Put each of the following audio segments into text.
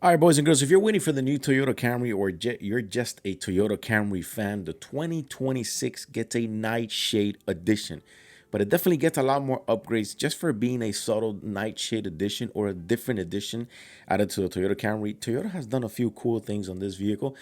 All right, boys and girls, if you're waiting for the new Toyota Camry or you're just a Toyota Camry fan, the 2026 gets a Nightshade Edition. But it definitely gets a lot more upgrades just for being a subtle Nightshade Edition or a different edition added to the Toyota Camry. Toyota has done a few cool things on this vehicle.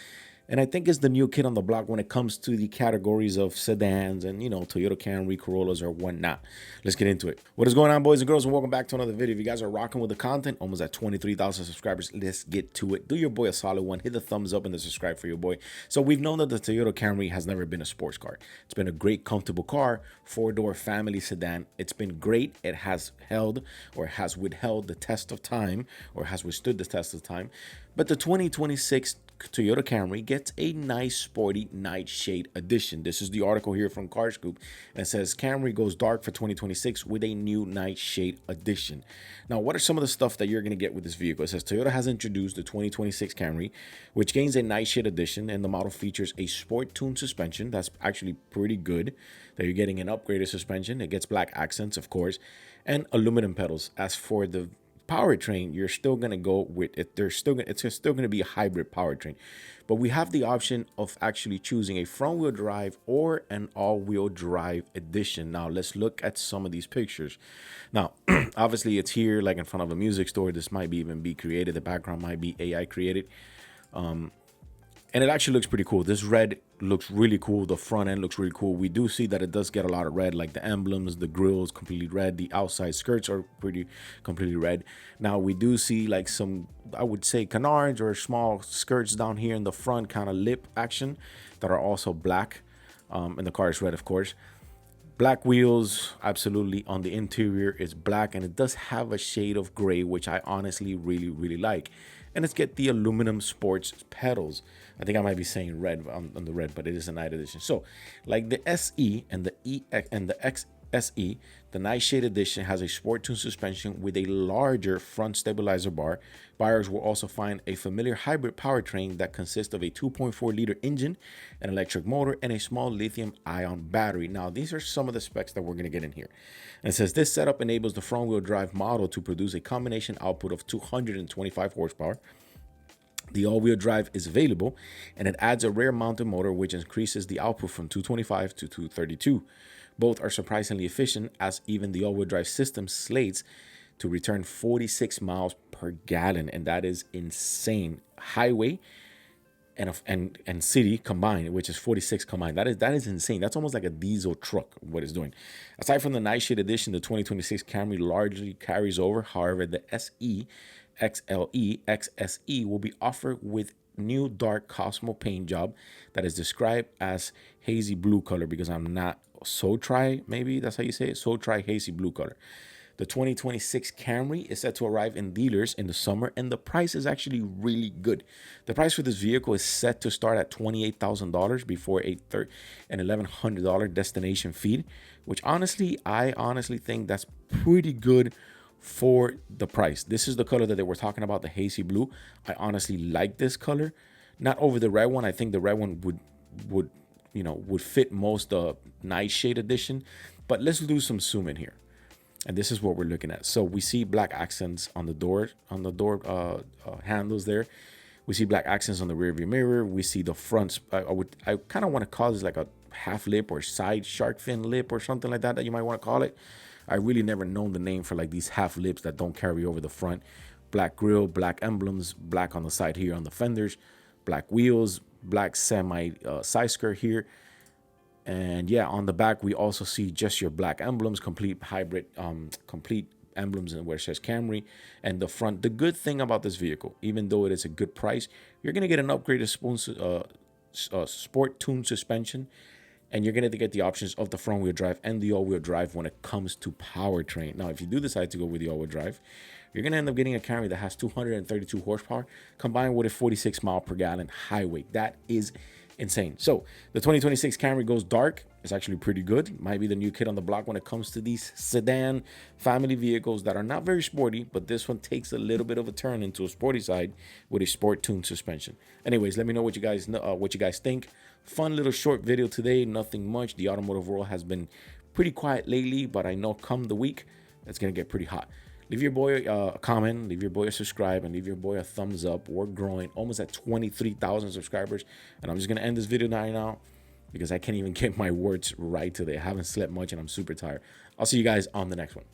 And I think it's the new kid on the block when it comes to the categories of sedans and, Toyota Camry, Corollas, or whatnot. Let's get into it. What is going on, boys and girls, and welcome back to another video. If you guys are rocking with the content, almost at 23,000 subscribers, let's get to it. Do your boy a solid one. Hit the thumbs up and the subscribe for your boy. So we've known that the Toyota Camry has never been a sports car. It's been a great, comfortable car, four-door family sedan. It's been great. It has held or has withheld the test of time or has withstood the test of time. But the 2026 Toyota Camry gets a nice sporty Nightshade Edition. This is the article here from Car Scoop, and it says Camry goes dark for 2026 with a new Nightshade Edition. Now, what are some of the stuff that you're going to get with this vehicle? It says Toyota has introduced the 2026 Camry, which gains a Nightshade Edition, and the model features a sport tuned suspension. That's actually pretty good that you're getting an upgraded suspension. It gets black accents, of course, and aluminum pedals. As for the powertrain, you're still going to go with it. It's still going to be a hybrid powertrain, but we have the option of actually choosing a front wheel drive or an all wheel drive edition. Now let's look at some of these pictures. Now, obviously it's here like in front of a music store. This might even be created. The background might be AI created. And it actually looks pretty cool. This red looks really cool. The front end looks really cool. We do see that it does get a lot of red, like the emblems, the grills completely red. The outside skirts are completely red. Now we do see like some, I would say, canards or small skirts down here in the front, kind of lip action that are also black. And the car is red, of course. Black wheels, absolutely. On the interior, it's black, and it does have a shade of gray, which I honestly really like. And let's get the aluminum sports pedals. I think I might be saying red on the red, but it is a night edition. So, like the SE and the EX and the XSE, the Nightshade Edition has a sport tuned suspension with a larger front stabilizer bar. Buyers will also find a familiar hybrid powertrain that consists of a 2.4-liter engine, an electric motor, and a small lithium-ion battery. Now, these are some of the specs that we're going to get in here. And it says this setup enables the front-wheel drive model to produce a combination output of 225 horsepower. The all-wheel drive is available, and it adds a rear-mounted motor, which increases the output from 225 to 232. Both are surprisingly efficient, as even the all-wheel drive system slates to return 46 miles per gallon, and that is insane. Highway and city combined, which is 46 combined. That is insane. That's almost like a diesel truck, what it's doing. Aside from the Nightshade Edition, the 2026 Camry largely carries over. However, the SE, XLE, XSE will be offered with new dark Cosmo paint job that is described as hazy blue color, because I'm not so try, maybe that's how you say it, so try hazy blue color. The 2026 Camry is set to arrive in dealers in the summer, and the price is actually really good. The price for this vehicle is set to start at $28,000 before an $1,100 destination fee, which I honestly think that's pretty good for the price. This is the color that they were talking about, the hazy blue. I honestly like this color, not over the red one. I think the red one would fit most the Nightshade Edition, but let's do some zoom in here. And this is what we're looking at. So we see black accents on the door handles there. We see black accents on the rear view mirror. We see the fronts. I kind of want to call this like a half lip or side shark fin lip or something like that you might want to call it. I really never known the name for like these half lips that don't carry over the front. Black grille, black emblems, black on the side here on the fenders, black wheels, black semi side skirt here. And yeah, on the back, we also see just your black emblems, complete hybrid, complete emblems and where it says Camry. And the front, the good thing about this vehicle, even though it is a good price, you're going to get an upgraded sport tuned suspension. And you're going to get the options of the front wheel drive and the all wheel drive when it comes to powertrain. Now, if you do decide to go with the all wheel drive, you're going to end up getting a Camry that has 232 horsepower combined with a 46 mile per gallon highway. That is insane. So the 2026 Camry goes dark. It's actually pretty good. Might be the new kid on the block when it comes to these sedan family vehicles that are not very sporty, but this one takes a little bit of a turn into a sporty side with a sport tuned suspension. Anyways, let me know what you guys think. Fun little short video today. Nothing much. The automotive world has been pretty quiet lately, but I know come the week, it's gonna get pretty hot. Leave your boy a comment, leave your boy a subscribe, and leave your boy a thumbs up. We're growing almost at 23,000 subscribers. And I'm just going to end this video now because I can't even get my words right today. I haven't slept much and I'm super tired. I'll see you guys on the next one.